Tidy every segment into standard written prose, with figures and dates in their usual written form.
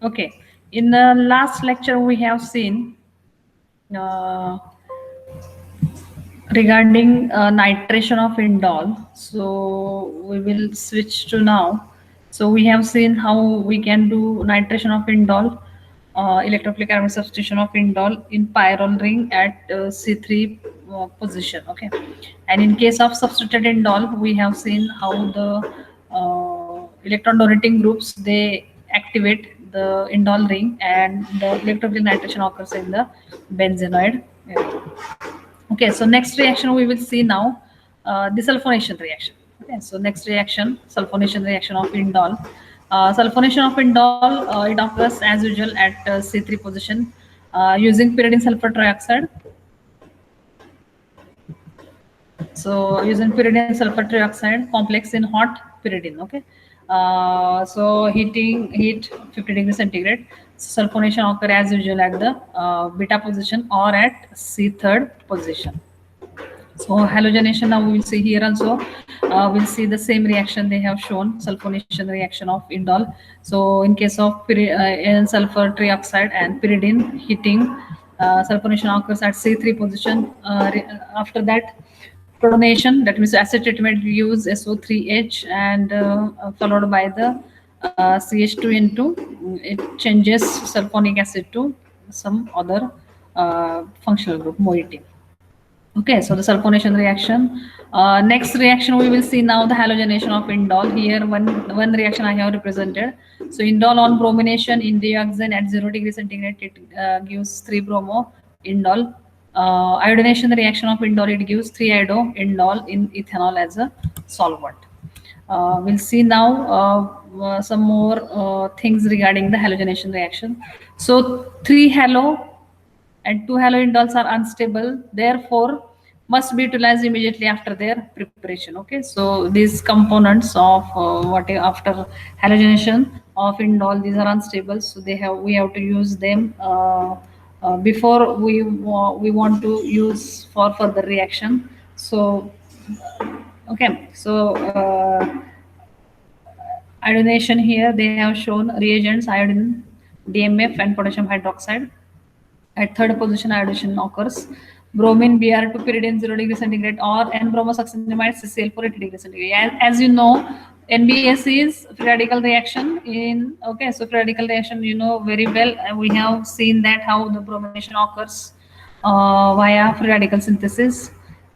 Okay, in the last lecture we have seen uh, regarding nitration of indol. So we will switch to now. So we have seen how we can do nitration of indol, electrophilic aromatic substitution of indol in pyrrole ring at C3 position. Okay, and in case of substituted indol, we have seen how the electron donating groups they activate the indol ring and the electrophilic nitration occurs in the benzenoid area. Okay, so next reaction we will see now desulfonation reaction. Okay, so next reaction, sulfonation reaction of indol. Sulfonation of indol, it occurs as usual at C3 position using pyridine sulfur trioxide. So using pyridine sulfur trioxide complex in hot pyridine. Okay, so heat 50 degrees centigrade. Sulfonation occur as usual at the beta position or at C third position. So halogenation now we will see here also we'll see the same reaction they have shown sulfonation reaction of indol. So in case of sulfur trioxide and pyridine heating sulfonation occurs at C3 position. After that protonation, that means acid treatment, we use SO3H and followed by the CH2 into it changes sulfonic acid to some other functional group moiety. Okay, so the sulfonation reaction. Next reaction we will see now the halogenation of indol. Here one reaction I have represented. So indol on bromination in dioxane at 0 degree centigrade it gives 3 bromo indol. Iodination reaction of indol it gives 3 iodo indol in ethanol as a solvent. We'll see now some more things regarding the halogenation reaction. So 3 halo and 2 halo indols are unstable, therefore must be utilized immediately after their preparation. Okay, so these components of what after halogenation of indol, these are unstable, so we have to use them before we want to use for further reaction. So okay, so iodination, here they have shown reagents iodine, DMF and potassium hydroxide. At third position, iodination occurs. Bromine Br2 pyridine 0 degree centigrade or N-bromosuccinimide CCl4 80 degree centigrade. As you know, NBS is free radical reaction in, okay, so free radical reaction you know very well. We have seen that how the bromination occurs via free radical synthesis.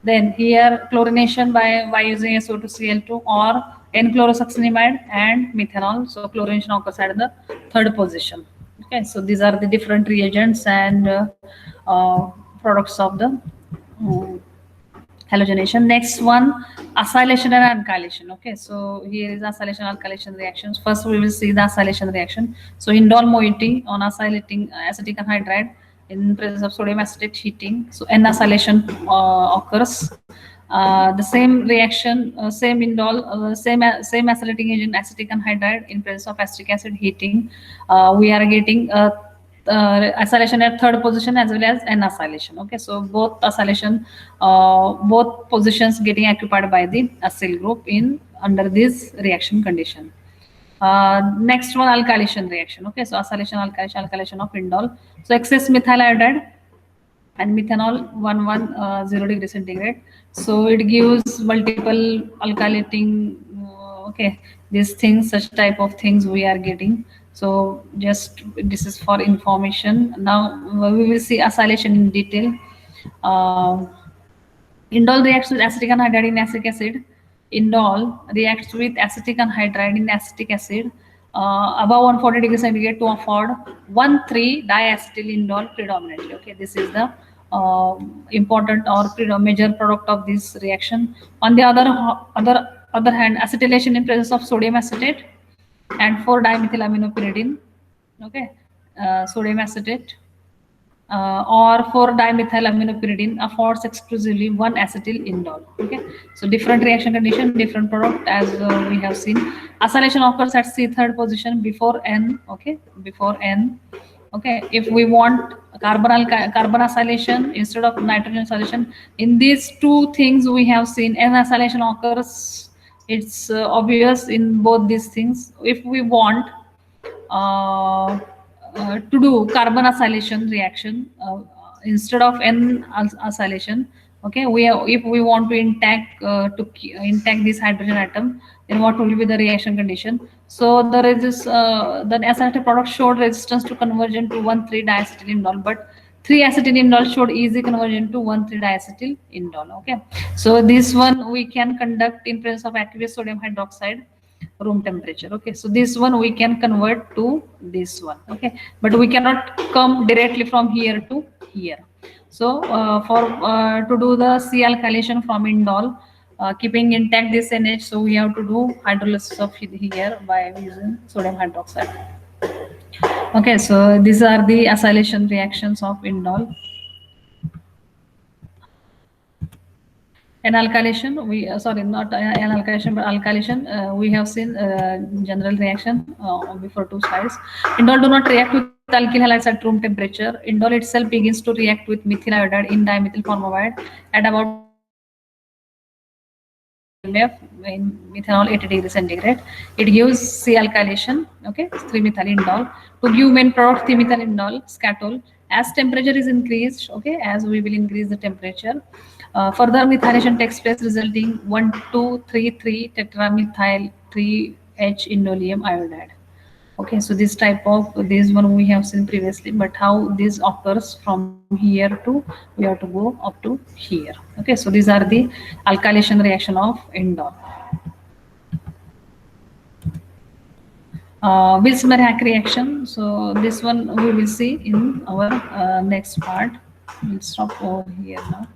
Then here chlorination by using SO2Cl2 or N-chlorosuccinimide and methanol. So chlorination occurs at the third position. Okay, so these are the different reagents and products of the halogenation. Next one, acylation and alkylation. Okay, so here is acylation alkylation reactions. First we will see the acylation reaction. So indol moiety on acylating acetic anhydride in presence of sodium acetate heating. So N-acylation occurs. The same reaction, same indol, same acylating agent acetic anhydride in presence of acetic acid heating. We are getting acylation at third position as well as N-acylation. Okay, so both acylation, both positions getting occupied by the acyl group in under this reaction condition. Next one, alkylation reaction. Okay, so acylation, alkylation of indol. So excess methyl iodide and methanol 0 degree centigrade. So it gives multiple alkylating. Okay, these things, such type of things we are getting. So just this is for information. Now we will see acylation in detail. Indol reacts with acetic anhydride in acetic acid. Indol reacts with acetic anhydride in acetic acid above 140 degrees centigrade to afford 1,3-diacetyl indol predominantly. Okay, this is the important or major product of this reaction. On the other hand, acetylation in presence of sodium acetate and 4-dimethylaminopyridine. Okay, sodium acetate or 4-dimethylaminopyridine affords exclusively 1-acetyl indol. Okay, so different reaction condition, different product as we have seen. Acylation occurs at C third position before N. Okay, before N. Okay, if we want carbon acylation instead of nitrogen acylation, in these two things we have seen N acylation occurs. It's obvious in both these things. If we want to do carbon acylation reaction instead of acylation. Okay, if we want to intact this hydrogen atom, then what will be the reaction condition? So the acylated product showed resistance to conversion to 1,3-diacetylindole, but 3-acetylindole showed easy conversion to 1,3-diacetylindole. Okay, so this one we can conduct in presence of aqueous sodium hydroxide, room temperature. Okay, so this one we can convert to this one. Okay, but we cannot come directly from here to here. So for to do the C alkylation from indole, keeping intact this NH, so we have to do hydrolysis of here by using sodium hydroxide. Okay, so these are the acylation reactions of indole. And alkylation, we sorry, not an alkylation, but alkylation. We have seen general reaction before 2 slides. Indole do not react with alkyl halides at room temperature. Indole itself begins to react with methyl iodide in dimethyl formamide at about in methanol 80 degrees centigrade. It gives C alkylation, okay, 3-methyl indole. To give main product 3-methyl indole, scatol. As temperature is increased, okay, as we will increase the temperature, further methylation takes place, resulting 1,2,3,3 tetramethyl 3H indolium iodide. Okay, so this type of this one we have seen previously, but how this occurs from here to we have to go up to here. Okay, so these are the alkylation reaction of indole. Wilson-Merhack reaction. So this one we will see in our next part. We'll stop over here now.